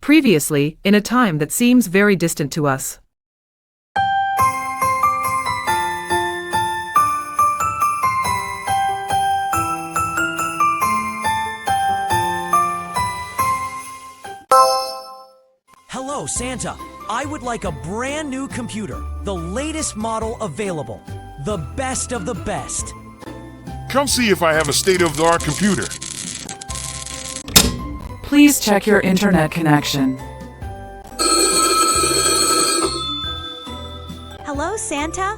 Previously, in a time that seems very distant to us. Hello, Santa. I would like a brand new computer, the latest model available, the best of the best. Come see if I have a state-of-the-art computer. Please check your internet connection. Hello, Santa?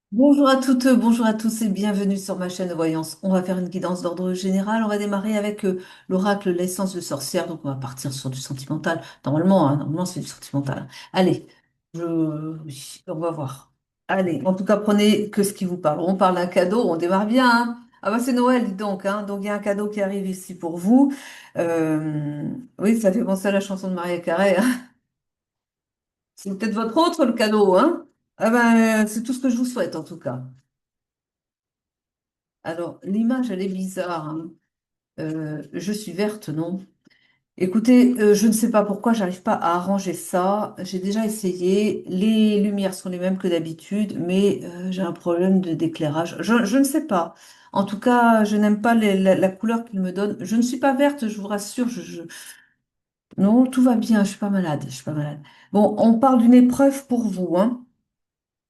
Bonjour à toutes, bonjour à tous et bienvenue sur ma chaîne de voyance. On va faire une guidance d'ordre général. On va démarrer avec l'oracle l'essence de sorcière. Donc on va partir sur du sentimental. Normalement, hein, normalement c'est du sentimental. Allez, oui, on va voir. Allez, en tout cas prenez que ce qui vous parle. On parle d'un cadeau, on démarre bien, hein. Ah bah c'est Noël, dis donc, hein. Donc il y a un cadeau qui arrive ici pour vous. Oui, ça fait penser à la chanson de Maria Carey, hein. C'est peut-être votre autre le cadeau, hein. Ah ben, c'est tout ce que je vous souhaite en tout cas. Alors, l'image, elle est bizarre, hein. Je suis verte, non? Écoutez, je ne sais pas pourquoi j'arrive pas à arranger ça. J'ai déjà essayé. Les lumières sont les mêmes que d'habitude, mais j'ai un problème d'éclairage. Je ne sais pas. En tout cas, je n'aime pas la couleur qu'il me donne. Je ne suis pas verte, je vous rassure. Non, tout va bien. Je suis pas malade. Je suis pas malade. Bon, on parle d'une épreuve pour vous, hein.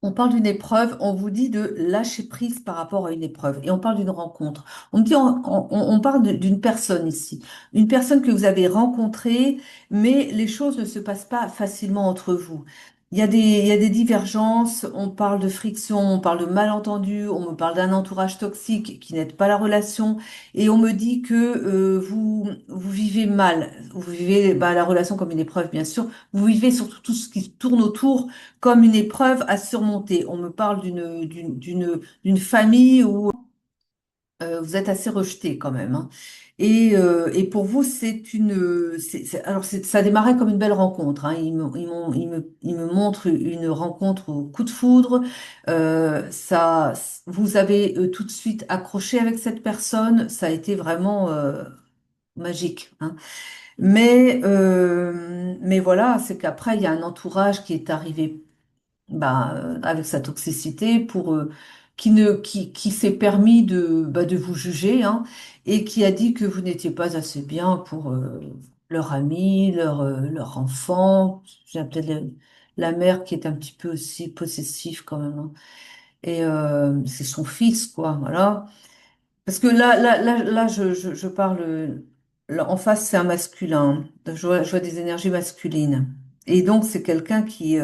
On parle d'une épreuve, on vous dit de lâcher prise par rapport à une épreuve. Et on parle d'une rencontre. On me dit, on parle d'une personne ici. Une personne que vous avez rencontrée, mais les choses ne se passent pas facilement entre vous. Il y a des divergences, on parle de friction, on parle de malentendus, on me parle d'un entourage toxique qui n'aide pas la relation. Et on me dit que vous vivez mal. Vous vivez bah, la relation comme une épreuve, bien sûr. Vous vivez surtout tout ce qui tourne autour comme une épreuve à surmonter. On me parle d'une famille où vous êtes assez rejeté quand même, hein. Et pour vous, alors ça démarrait comme une belle rencontre, hein. Ils me montrent une rencontre au coup de foudre. Ça, vous avez tout de suite accroché avec cette personne. Ça a été vraiment magique, hein. Mais voilà, c'est qu'après, il y a un entourage qui est arrivé bah, avec sa toxicité qui s'est permis de vous juger, hein, et qui a dit que vous n'étiez pas assez bien pour leur ami, leur enfant. J'ai peut-être la mère qui est un petit peu aussi possessive quand même, hein. Et c'est son fils, quoi, voilà. Parce que là je parle, là, en face, c'est un masculin. Je vois des énergies masculines. Et donc, c'est quelqu'un qui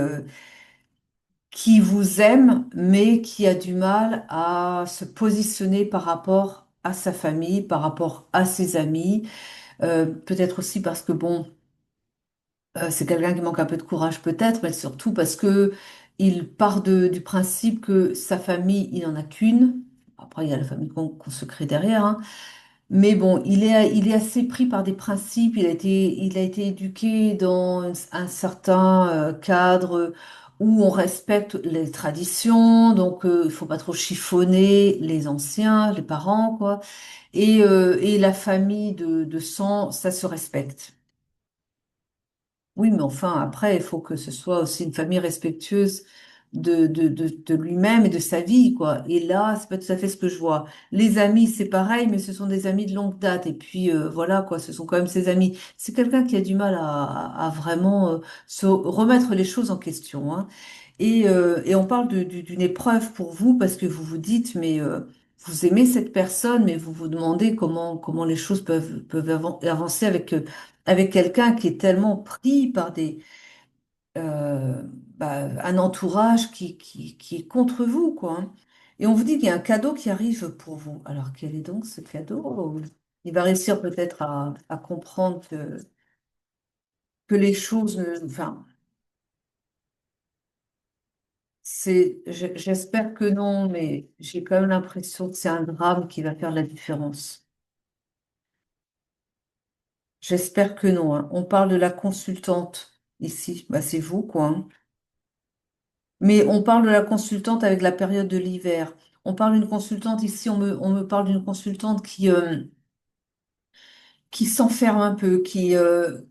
vous aime, mais qui a du mal à se positionner par rapport à sa famille, par rapport à ses amis. Peut-être aussi parce que, bon, c'est quelqu'un qui manque un peu de courage, peut-être, mais surtout parce que il part du principe que sa famille, il n'en a qu'une. Après, il y a la famille qu'on se crée derrière, hein. Mais bon, il est assez pris par des principes. Il a été éduqué dans un certain cadre où on respecte les traditions. Donc, il faut pas trop chiffonner les anciens, les parents, quoi. Et la famille de sang, ça se respecte. Oui, mais enfin, après, il faut que ce soit aussi une famille respectueuse de lui-même et de sa vie, quoi. Et là, c'est pas tout à fait ce que je vois. Les amis, c'est pareil, mais ce sont des amis de longue date. Et puis voilà, quoi, ce sont quand même ses amis. C'est quelqu'un qui a du mal à vraiment se remettre les choses en question, hein. Et on parle d'une épreuve pour vous parce que vous vous dites, mais vous aimez cette personne, mais vous vous demandez comment les choses peuvent avancer avec quelqu'un qui est tellement pris par un entourage qui est contre vous, quoi, hein. Et on vous dit qu'il y a un cadeau qui arrive pour vous. Alors, quel est donc ce cadeau? Il va réussir peut-être à comprendre que les choses, enfin, j'espère que non, mais j'ai quand même l'impression que c'est un drame qui va faire la différence. J'espère que non, hein. On parle de la consultante ici. Bah, c'est vous, quoi, hein. Mais on parle de la consultante avec la période de l'hiver. On parle d'une consultante ici, on me parle d'une consultante qui s'enferme un peu,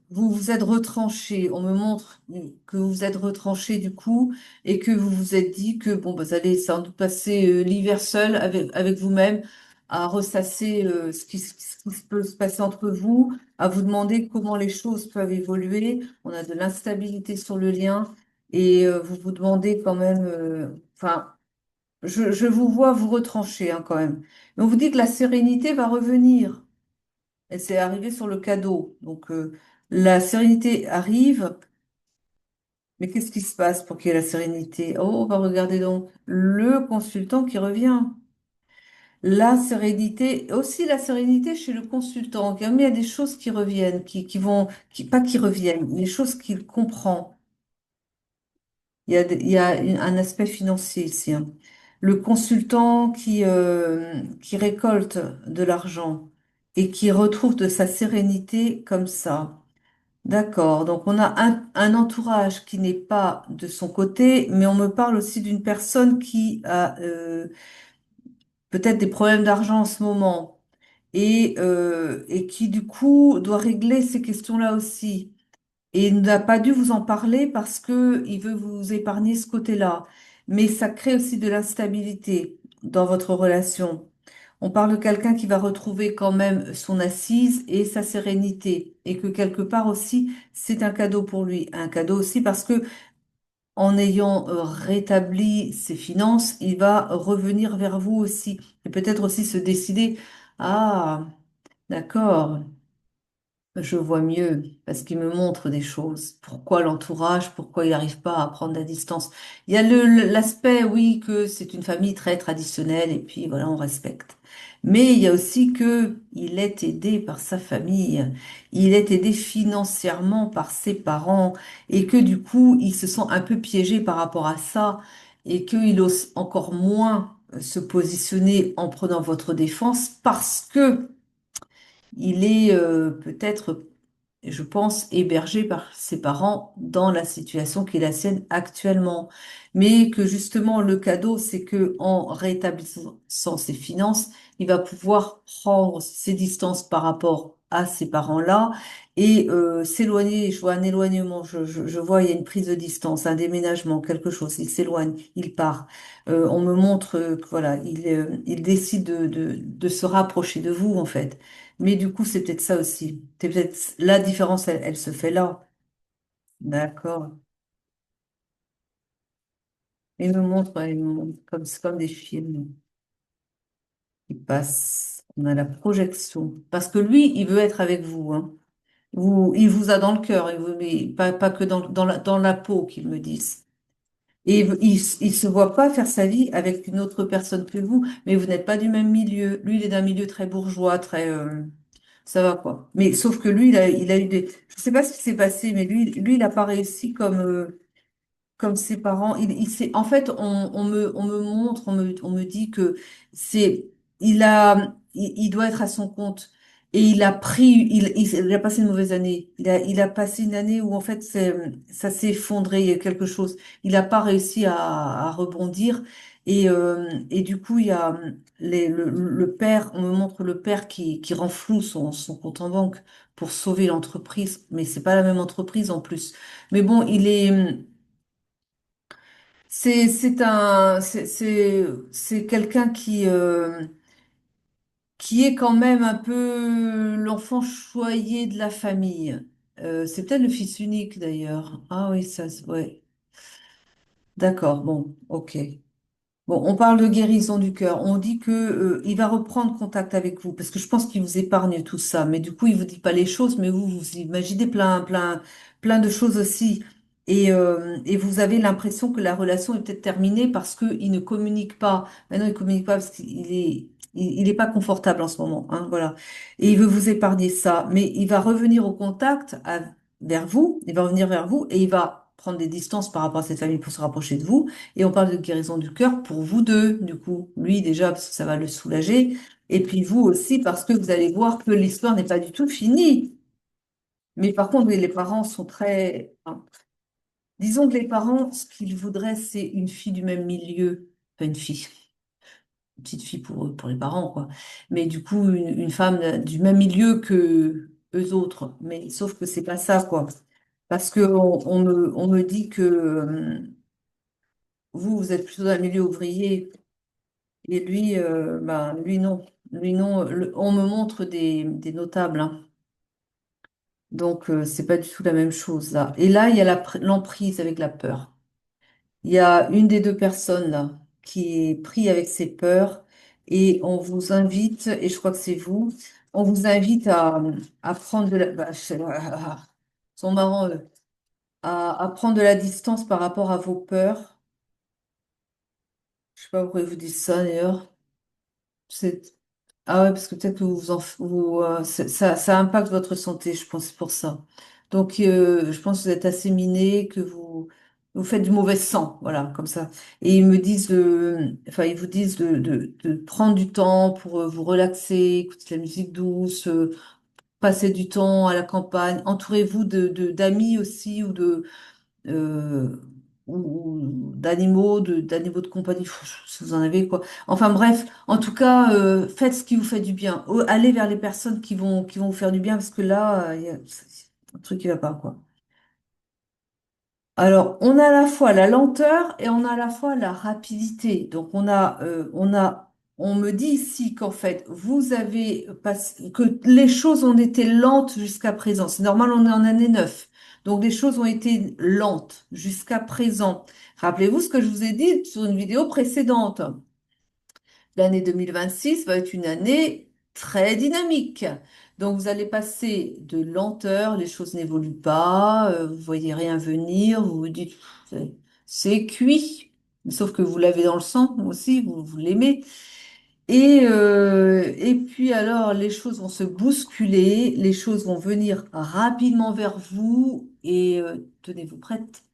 vous vous êtes retranché. On me montre que vous vous êtes retranché du coup et que vous vous êtes dit que bon, bah, vous allez sans doute passer l'hiver seul avec vous-même à ressasser ce qui peut se passer entre vous, à vous demander comment les choses peuvent évoluer. On a de l'instabilité sur le lien et vous vous demandez quand même, enfin, je vous vois vous retrancher, hein, quand même. Mais on vous dit que la sérénité va revenir. Et c'est arrivé sur le cadeau. Donc, la sérénité arrive, mais qu'est-ce qui se passe pour qu'il y ait la sérénité? Oh, on va regarder donc le consultant qui revient. La sérénité, aussi la sérénité chez le consultant. Comme il y a des choses qui reviennent, pas qui reviennent, des choses qu'il comprend. Un aspect financier ici, hein. Le consultant qui récolte de l'argent et qui retrouve de sa sérénité comme ça. D'accord, donc on a un entourage qui n'est pas de son côté, mais on me parle aussi d'une personne qui a peut-être des problèmes d'argent en ce moment et qui du coup doit régler ces questions-là aussi. Et il n'a pas dû vous en parler parce que il veut vous épargner ce côté-là. Mais ça crée aussi de l'instabilité dans votre relation. On parle de quelqu'un qui va retrouver quand même son assise et sa sérénité. Et que quelque part aussi, c'est un cadeau pour lui. Un cadeau aussi parce que en ayant rétabli ses finances, il va revenir vers vous aussi. Et peut-être aussi se décider, ah, d'accord. Je vois mieux parce qu'il me montre des choses. Pourquoi l'entourage, pourquoi il n'arrive pas à prendre la distance. Il y a l'aspect, oui, que c'est une famille très traditionnelle et puis voilà, on respecte. Mais il y a aussi que il est aidé par sa famille, il est aidé financièrement par ses parents et que du coup, il se sent un peu piégé par rapport à ça et qu'il ose encore moins se positionner en prenant votre défense parce que il est peut-être, je pense, hébergé par ses parents dans la situation qui est la sienne actuellement. Mais que justement, le cadeau, c'est que en rétablissant ses finances, il va pouvoir prendre ses distances par rapport à ces parents-là et s'éloigner. Je vois un éloignement, je vois, il y a une prise de distance, un déménagement, quelque chose. Il s'éloigne, il part. On me montre que voilà, il décide de se rapprocher de vous, en fait. Mais du coup, c'est peut-être ça aussi. C'est peut-être la différence, elle se fait là. D'accord. Il me montre, ouais, il me montre comme, c'est comme des films qui passent. On a la projection. Parce que lui, il veut être avec vous, hein. Il vous a dans le cœur, mais pas que dans la peau, qu'ils me disent. Et il se voit pas faire sa vie avec une autre personne que vous, mais vous n'êtes pas du même milieu. Lui, il est d'un milieu très bourgeois, très, ça va quoi. Mais sauf que lui, il a eu des, je sais pas ce qui s'est passé, mais lui, il a pas réussi comme ses parents. En fait, on me montre, on me dit que il doit être à son compte. Et il a passé une mauvaise année. Il a passé une année où, en fait, ça s'est effondré. Il y a quelque chose. Il n'a pas réussi à rebondir. Et du coup, il y a le père, on me montre le père qui rend flou son compte en banque pour sauver l'entreprise. Mais c'est pas la même entreprise en plus. Mais bon, C'est quelqu'un qui est quand même un peu l'enfant choyé de la famille. C'est peut-être le fils unique d'ailleurs. Ah oui, ouais. D'accord, bon, ok. Bon, on parle de guérison du cœur. On dit que, il va reprendre contact avec vous parce que je pense qu'il vous épargne tout ça. Mais du coup, il vous dit pas les choses, mais vous imaginez plein de choses aussi. Et vous avez l'impression que la relation est peut-être terminée parce qu'il ne communique pas. Maintenant, il communique pas parce il est pas confortable en ce moment, hein, voilà. Et il veut vous épargner ça. Mais il va revenir au contact vers vous. Il va revenir vers vous et il va prendre des distances par rapport à cette famille pour se rapprocher de vous. Et on parle de guérison du cœur pour vous deux, du coup. Lui déjà, parce que ça va le soulager. Et puis vous aussi, parce que vous allez voir que l'histoire n'est pas du tout finie. Mais par contre, oui, les parents sont très... enfin, disons que les parents, ce qu'ils voudraient, c'est une fille du même milieu. Enfin, une fille. Une petite fille pour les parents, quoi. Mais du coup, une femme du même milieu que eux autres. Mais sauf que c'est pas ça, quoi. Parce que on me dit que vous êtes plutôt dans le milieu ouvrier. Et lui, ben, lui non. Lui non. On me montre des notables, hein. Donc, c'est pas du tout la même chose là. Et là, il y a l'emprise avec la peur. Il y a une des deux personnes là qui est prise avec ses peurs et on vous invite, et je crois que c'est vous, on vous invite à prendre de la... ils sont marrants, eux. À prendre de la distance par rapport à vos peurs. Je sais pas pourquoi ils vous disent ça d'ailleurs. C'est Ah ouais, parce que peut-être que ça impacte votre santé, je pense, c'est pour ça. Donc, je pense que vous êtes assez miné, que vous faites du mauvais sang, voilà, comme ça. Et ils me disent, enfin, ils vous disent de prendre du temps pour vous relaxer, écouter de la musique douce, passer du temps à la campagne. Entourez-vous d'amis aussi ou euh, d'animaux, d'animaux de compagnie, si vous en avez quoi. Enfin bref, en tout cas, faites ce qui vous fait du bien. Allez vers les personnes qui vont vous faire du bien parce que là, il y a c'est un truc qui va pas quoi. Alors, on a à la fois la lenteur et on a à la fois la rapidité. Donc, on me dit ici qu'en fait, vous avez passé, que les choses ont été lentes jusqu'à présent. C'est normal, on est en année 9. Donc, les choses ont été lentes jusqu'à présent. Rappelez-vous ce que je vous ai dit sur une vidéo précédente. L'année 2026 va être une année très dynamique. Donc, vous allez passer de lenteur, les choses n'évoluent pas, vous voyez rien venir, vous vous dites, c'est cuit. Sauf que vous l'avez dans le sang aussi, vous l'aimez. Et puis alors, les choses vont se bousculer, les choses vont venir rapidement vers vous et tenez-vous prête,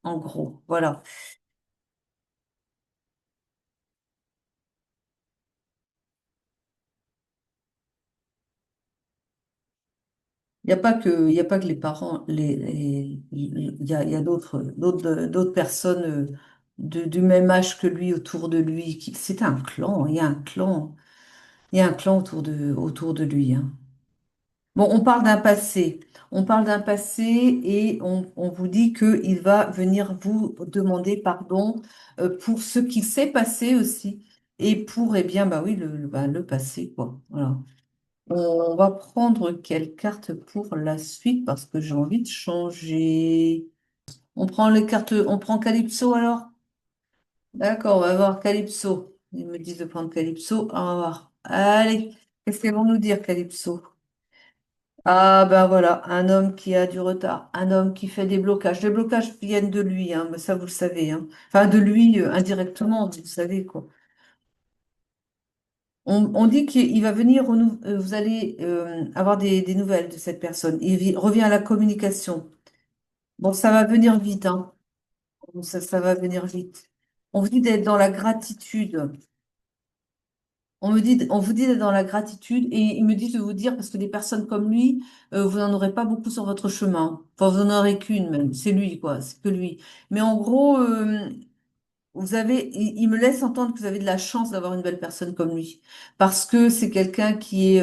en gros. Voilà. Il y a pas que les parents, il y a d'autres personnes du même âge que lui autour de lui. C'est un clan, il y a un clan autour de lui, hein. Bon, on parle d'un passé. On parle d'un passé et on vous dit qu'il va venir vous demander pardon pour ce qui s'est passé aussi et pour, eh bien, bah oui, le passé, quoi. Voilà. On va prendre quelle carte pour la suite parce que j'ai envie de changer. On prend les cartes, on prend Calypso alors? D'accord, on va voir Calypso. Ils me disent de prendre Calypso. On va voir. Allez, qu'est-ce qu'ils vont nous dire, Calypso? Ah ben voilà, un homme qui a du retard, un homme qui fait des blocages. Les blocages viennent de lui, hein, mais ça vous le savez, hein. Enfin, de lui indirectement, vous le savez quoi. On dit qu'il va venir, vous allez avoir des nouvelles de cette personne. Revient à la communication. Bon, ça va venir vite, hein. Bon, ça va venir vite. On vous dit d'être dans la gratitude. On vous dit d'être dans la gratitude et il me dit de vous dire, parce que des personnes comme lui, vous n'en aurez pas beaucoup sur votre chemin. Enfin, vous n'en aurez qu'une même. C'est lui, quoi. C'est que lui. Mais en gros, il me laisse entendre que vous avez de la chance d'avoir une belle personne comme lui. Parce que c'est quelqu'un qui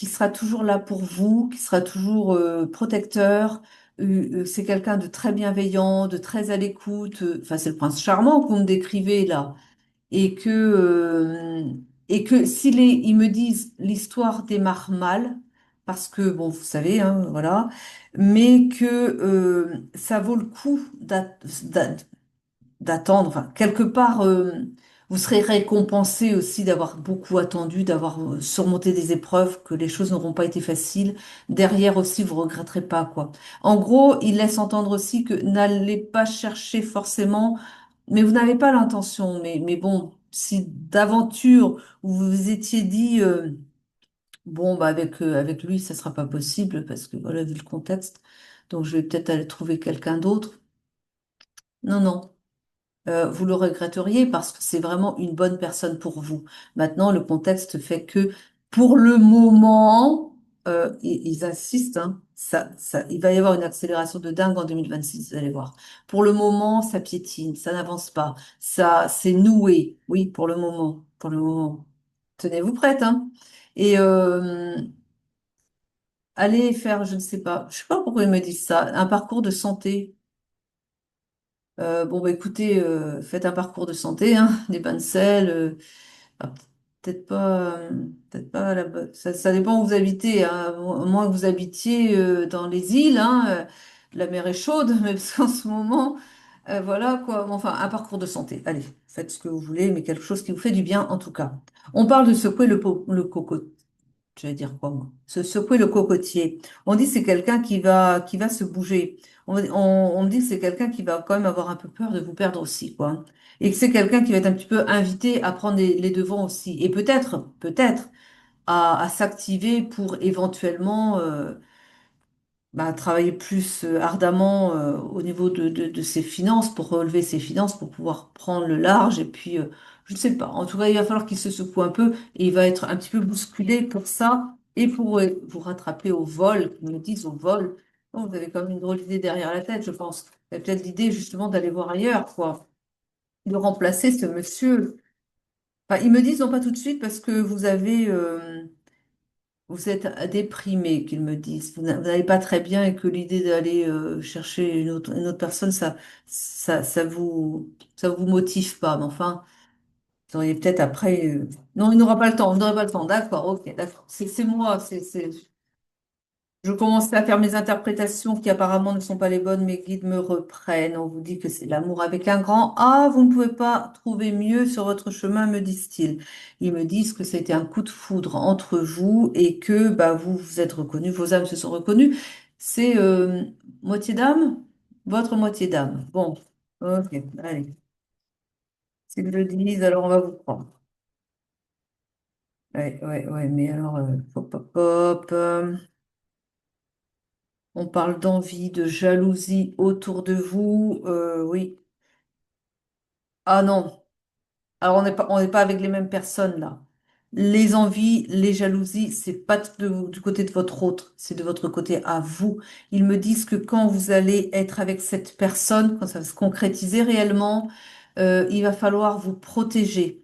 sera toujours là pour vous, qui sera toujours protecteur. c'est quelqu'un de très bienveillant, de très à l'écoute. Enfin, c'est le prince charmant que vous me décrivez là. Et que s'il est, ils me disent l'histoire démarre mal, parce que, bon, vous savez, hein, voilà, mais que ça vaut le coup d'attendre. Enfin, quelque part, vous serez récompensé aussi d'avoir beaucoup attendu, d'avoir surmonté des épreuves, que les choses n'auront pas été faciles. Derrière aussi, vous regretterez pas, quoi. En gros, il laisse entendre aussi que n'allez pas chercher forcément, mais vous n'avez pas l'intention. Mais bon, si d'aventure vous vous étiez dit, bon, bah avec lui, ça sera pas possible parce que voilà, vu le contexte, donc je vais peut-être aller trouver quelqu'un d'autre. Non, non. Vous le regretteriez parce que c'est vraiment une bonne personne pour vous. Maintenant, le contexte fait que pour le moment, ils insistent, hein, il va y avoir une accélération de dingue en 2026, vous allez voir. Pour le moment, ça piétine, ça n'avance pas, ça, c'est noué. Oui, pour le moment. Tenez-vous prête, hein. Et allez faire, je sais pas pourquoi ils me disent ça, un parcours de santé. Bon, bah écoutez, faites un parcours de santé, hein, des bains de sel, ah, peut-être pas ça dépend où vous habitez, hein, à moins que vous habitiez dans les îles, hein, la mer est chaude, mais parce qu'en ce moment, voilà quoi. Bon, enfin, un parcours de santé. Allez, faites ce que vous voulez, mais quelque chose qui vous fait du bien en tout cas. On parle de secouer le coco, je vais dire quoi, moi? Se secouer le cocotier. On dit que c'est quelqu'un qui va se bouger. On me dit que c'est quelqu'un qui va quand même avoir un peu peur de vous perdre aussi, quoi. Et que c'est quelqu'un qui va être un petit peu invité à prendre les devants aussi. Et peut-être, à s'activer pour éventuellement, bah, travailler plus ardemment au niveau de ses finances, pour relever ses finances, pour pouvoir prendre le large. Et puis, je ne sais pas. En tout cas, il va falloir qu'il se secoue un peu et il va être un petit peu bousculé pour ça et pour vous rattraper au vol, qu'ils me disent au vol. Bon, vous avez quand même une drôle d'idée derrière la tête, je pense. Vous avez peut-être l'idée justement d'aller voir ailleurs, quoi. De remplacer ce monsieur. Enfin, ils me disent non pas tout de suite parce que vous êtes déprimé, qu'ils me disent. Vous n'allez pas très bien et que l'idée d'aller chercher une autre personne, ça vous motive pas. Mais enfin, vous auriez peut-être après. Non, il n'aura pas le temps. Vous n'aurez pas le temps. D'accord, ok, d'accord. C'est moi. Je commençais à faire mes interprétations qui apparemment ne sont pas les bonnes. Mes guides me reprennent. On vous dit que c'est l'amour avec un grand A. Vous ne pouvez pas trouver mieux sur votre chemin, me disent-ils. Ils me disent que c'était un coup de foudre entre vous et que bah, vous vous êtes reconnus, vos âmes se sont reconnues. C'est moitié d'âme, votre moitié d'âme. Bon, ok, allez. S'ils le disent, alors on va vous prendre. Ouais, ouais, ouais, mais alors, hop, hop, hop. On parle d'envie, de jalousie autour de vous. Oui. Ah non. Alors on n'est pas avec les mêmes personnes là. Les envies, les jalousies, c'est pas du côté de votre autre, c'est de votre côté à vous. Ils me disent que quand vous allez être avec cette personne, quand ça va se concrétiser réellement, il va falloir vous protéger.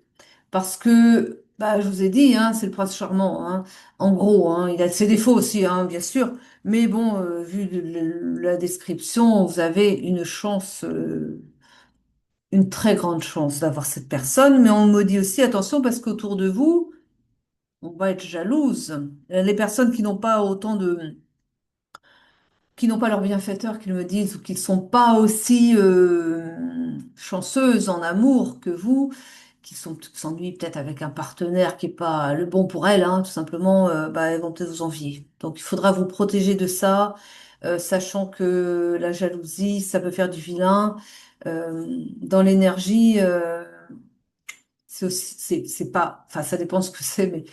Parce que, bah, je vous ai dit, hein, c'est le prince charmant, hein. En gros, hein, il a ses défauts aussi, hein, bien sûr. Mais bon, vu la description, vous avez une chance, une très grande chance d'avoir cette personne. Mais on me dit aussi, attention, parce qu'autour de vous, on va être jalouse. Les personnes qui n'ont pas autant qui n'ont pas leur bienfaiteur, qu'ils me disent, ou qui ne sont pas aussi chanceuses en amour que vous, qui s'ennuient peut-être avec un partenaire qui est pas le bon pour elles, hein, tout simplement, bah, elles vont peut-être vous envier. Donc il faudra vous protéger de ça, sachant que la jalousie, ça peut faire du vilain. Dans l'énergie, c'est pas, enfin ça dépend de ce que c'est, mais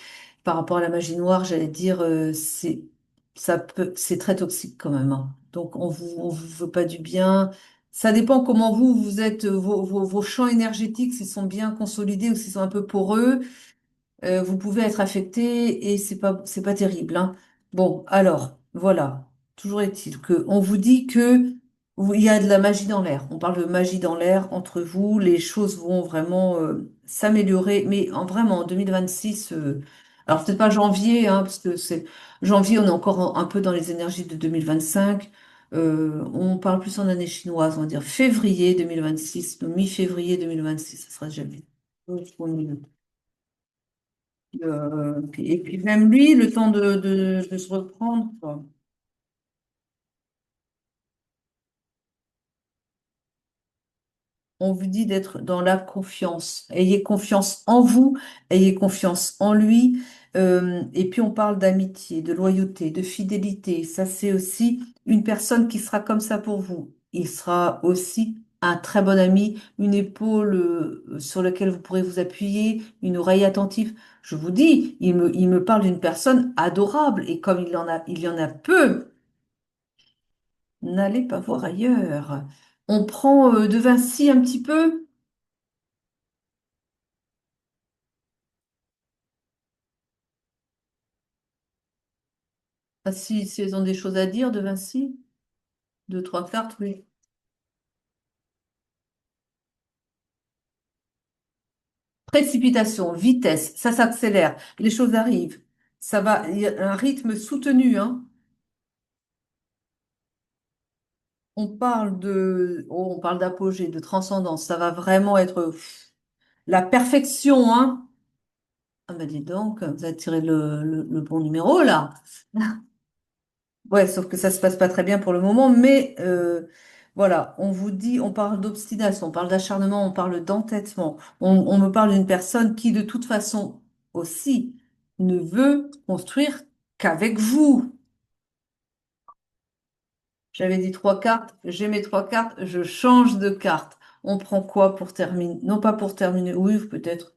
par rapport à la magie noire, j'allais dire, c'est très toxique quand même, hein. Donc on vous veut pas du bien. Ça dépend comment vous êtes, vos champs énergétiques, s'ils sont bien consolidés ou s'ils sont un peu poreux, vous pouvez être affecté et c'est pas terrible, hein. Bon, alors, voilà. Toujours est-il que on vous dit que il y a de la magie dans l'air. On parle de magie dans l'air entre vous. Les choses vont vraiment s'améliorer, mais vraiment en 2026. Alors peut-être pas janvier, hein, parce que c'est janvier, on est encore un peu dans les énergies de 2025. On parle plus en année chinoise, on va dire février 2026, mi-février 2026, ça sera jamais. Et puis même lui, le temps de se reprendre, quoi. On vous dit d'être dans la confiance. Ayez confiance en vous, ayez confiance en lui. Et puis on parle d'amitié, de loyauté, de fidélité. Ça, c'est aussi une personne qui sera comme ça pour vous. Il sera aussi un très bon ami, une épaule sur laquelle vous pourrez vous appuyer, une oreille attentive. Je vous dis, il me parle d'une personne adorable. Et comme il y en a peu, n'allez pas voir ailleurs. On prend de Vinci un petit peu. Ah, si elles ont des choses à dire de Vinci, deux, trois cartes, oui. Précipitation, vitesse, ça s'accélère, les choses arrivent. Ça va, il y a un rythme soutenu, hein. On parle d'apogée, de transcendance. Ça va vraiment être la perfection, hein. Ah ben dis donc, vous avez tiré le bon numéro là. Ouais, sauf que ça se passe pas très bien pour le moment, mais voilà, on vous dit, on parle d'obstination, on parle d'acharnement, on parle d'entêtement. On me parle d'une personne qui, de toute façon, aussi, ne veut construire qu'avec vous. J'avais dit trois cartes, j'ai mes trois cartes, je change de carte. On prend quoi pour terminer? Non, pas pour terminer, oui, peut-être.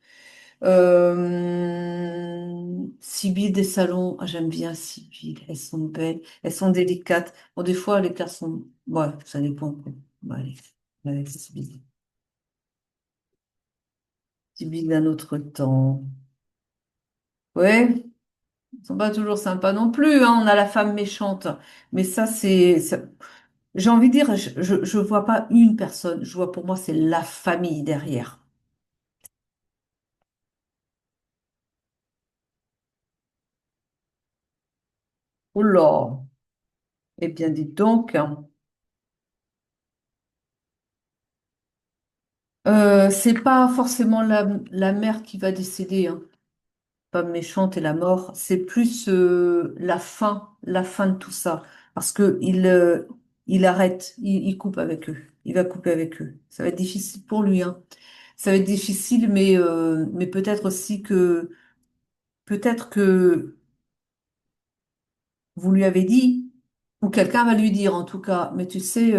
Sibylle des salons, ah, j'aime bien Sibylle, elles sont belles, elles sont délicates. Bon, des fois, les cartes sont... Ouais, ça dépend, quoi. Bon, allez, avec Sibylle. Sibylle d'un autre temps. Ouais, ils sont pas toujours sympas non plus, hein. On a la femme méchante. Mais j'ai envie de dire, je vois pas une personne, je vois pour moi, c'est la famille derrière. Oh là, eh bien, dites donc, hein. C'est pas forcément la mère qui va décéder, hein. Pas méchante et la mort, c'est plus la fin de tout ça. Parce que il arrête, il coupe avec eux. Il va couper avec eux. Ça va être difficile pour lui, hein. Ça va être difficile, mais peut-être que vous lui avez dit, ou quelqu'un va lui dire en tout cas, mais tu sais,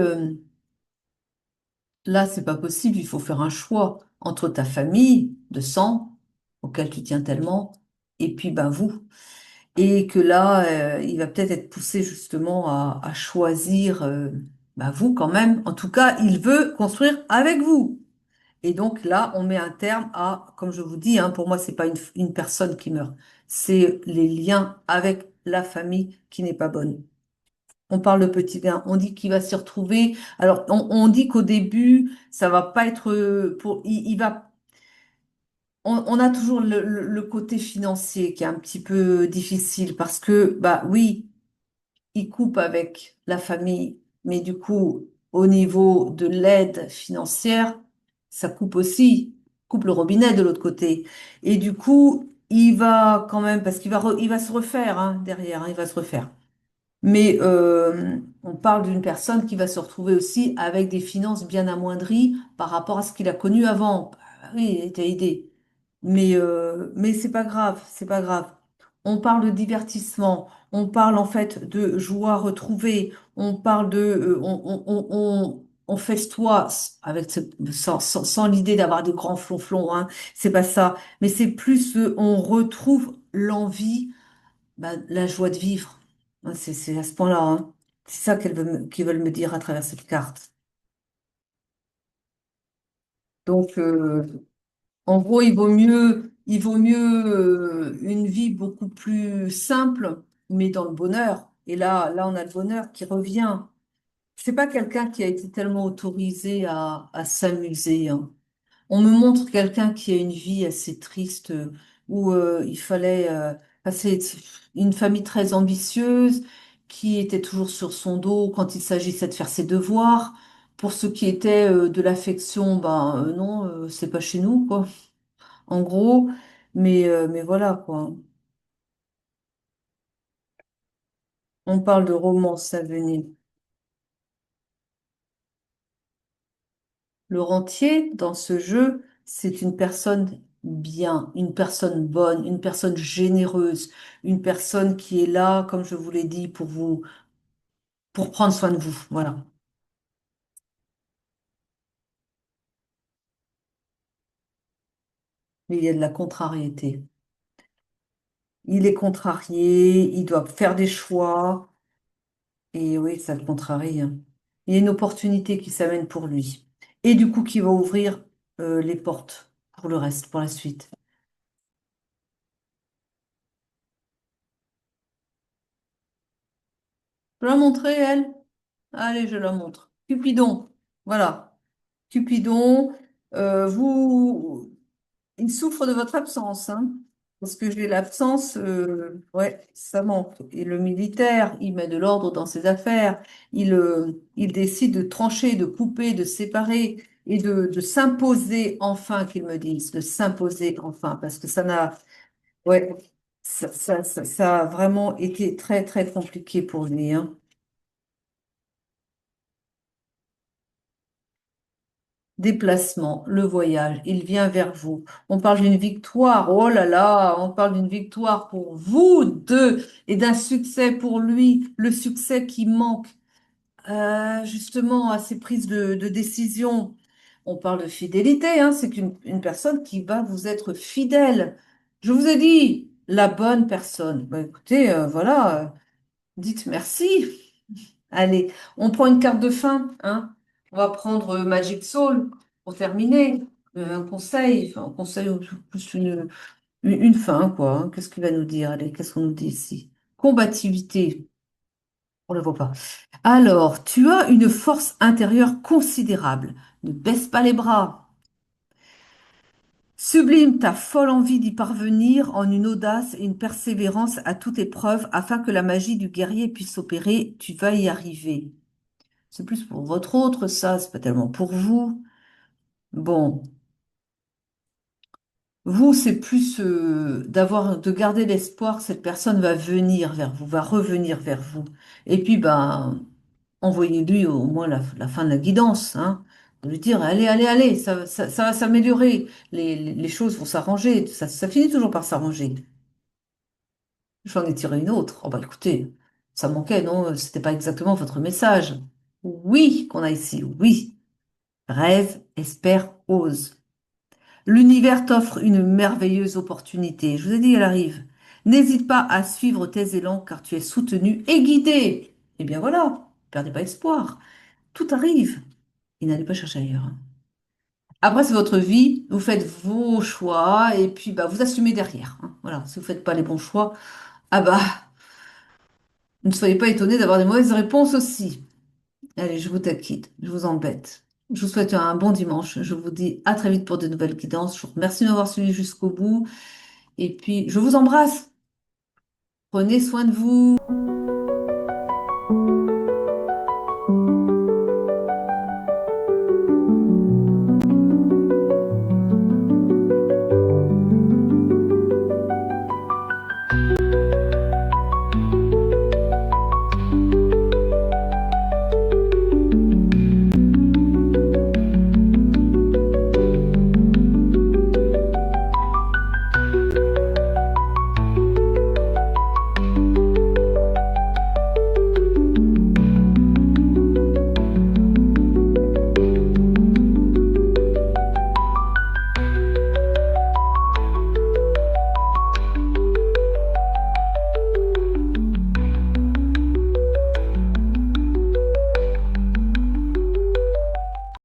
là, c'est pas possible, il faut faire un choix entre ta famille de sang, auquel tu tiens tellement, et puis ben vous. Et que là, il va peut-être être poussé justement à choisir bah, vous quand même. En tout cas, il veut construire avec vous. Et donc là, on met un terme à, comme je vous dis, hein, pour moi, c'est pas une personne qui meurt, c'est les liens avec la famille qui n'est pas bonne. On parle de petit gain, on dit qu'il va s'y retrouver. Alors, on dit qu'au début, ça va pas être il va. On a toujours le côté financier qui est un petit peu difficile parce que, bah oui, il coupe avec la famille, mais du coup, au niveau de l'aide financière, ça coupe aussi, coupe le robinet de l'autre côté. Et du coup, il va quand même, parce il va se refaire hein, derrière, hein, il va se refaire. Mais on parle d'une personne qui va se retrouver aussi avec des finances bien amoindries par rapport à ce qu'il a connu avant. Bah oui, il était aidé. Mais c'est pas grave, c'est pas grave. On parle de divertissement, on parle en fait de joie retrouvée, on parle on festoie avec sans l'idée d'avoir de grands flonflons, hein, c'est pas ça. Mais c'est plus, on retrouve l'envie bah, la joie de vivre. Hein, c'est à ce point-là, hein. C'est ça qu'ils veulent me dire à travers cette carte. Donc, en gros, il vaut mieux une vie beaucoup plus simple, mais dans le bonheur. Et là, on a le bonheur qui revient. C'est pas quelqu'un qui a été tellement autorisé à s'amuser, hein. On me montre quelqu'un qui a une vie assez triste où il fallait passer une famille très ambitieuse qui était toujours sur son dos quand il s'agissait de faire ses devoirs. Pour ce qui était de l'affection, ben non, c'est pas chez nous, quoi. En gros, mais voilà, quoi. On parle de romance à venir. Le rentier, dans ce jeu, c'est une personne bien, une personne bonne, une personne généreuse, une personne qui est là, comme je vous l'ai dit, pour vous, pour prendre soin de vous. Voilà. Mais il y a de la contrariété. Il est contrarié, il doit faire des choix, et oui, ça le contrarie, hein. Il y a une opportunité qui s'amène pour lui. Et du coup, qui va ouvrir les portes pour le reste, pour la suite. Je vais la montrer, elle? Allez, je la montre. Cupidon. Voilà. Cupidon, vous, il souffre de votre absence, hein, parce que j'ai l'absence, ouais, ça manque. Et le militaire, il met de l'ordre dans ses affaires, il décide de trancher, de couper, de séparer et de s'imposer enfin, qu'il me dise, de s'imposer enfin, parce que ça n'a, ouais, ça a vraiment été très, très compliqué pour lui, hein. Déplacement, le voyage, il vient vers vous. On parle d'une victoire, oh là là, on parle d'une victoire pour vous deux et d'un succès pour lui, le succès qui manque justement à ses prises de décision. On parle de fidélité, hein, c'est une personne qui va vous être fidèle. Je vous ai dit, la bonne personne. Bah, écoutez, voilà, dites merci. Allez, on prend une carte de fin, hein. On va prendre Magic Soul pour terminer. Un conseil, enfin, un conseil ou plus une fin, quoi, hein. Qu'est-ce qu'il va nous dire? Allez, qu'est-ce qu'on nous dit ici? Combativité, on ne le voit pas. Alors, tu as une force intérieure considérable. Ne baisse pas les bras. Sublime ta folle envie d'y parvenir en une audace et une persévérance à toute épreuve afin que la magie du guerrier puisse opérer. Tu vas y arriver. C'est plus pour votre autre, ça, c'est pas tellement pour vous. Bon, vous, c'est plus de garder l'espoir que cette personne va venir vers vous, va revenir vers vous. Et puis, ben, envoyez-lui au moins la fin de la guidance, hein. De lui dire, allez, allez, allez, ça va s'améliorer, les choses vont s'arranger, ça finit toujours par s'arranger. J'en ai tiré une autre. Oh bah écoutez, ça manquait, non? C'était pas exactement votre message. Oui, qu'on a ici, oui. Rêve, espère, ose. L'univers t'offre une merveilleuse opportunité. Je vous ai dit, elle arrive. N'hésite pas à suivre tes élans car tu es soutenu et guidé. Eh bien voilà, perdez pas espoir. Tout arrive. Et n'allez pas chercher ailleurs, hein. Après, c'est votre vie. Vous faites vos choix et puis bah, vous assumez derrière, hein. Voilà, si vous faites pas les bons choix, ah bah, ne soyez pas étonnés d'avoir des mauvaises réponses aussi. Allez, je vous taquine, je vous embête. Je vous souhaite un bon dimanche. Je vous dis à très vite pour de nouvelles guidances. Je vous remercie de m'avoir suivi jusqu'au bout. Et puis, je vous embrasse. Prenez soin de vous.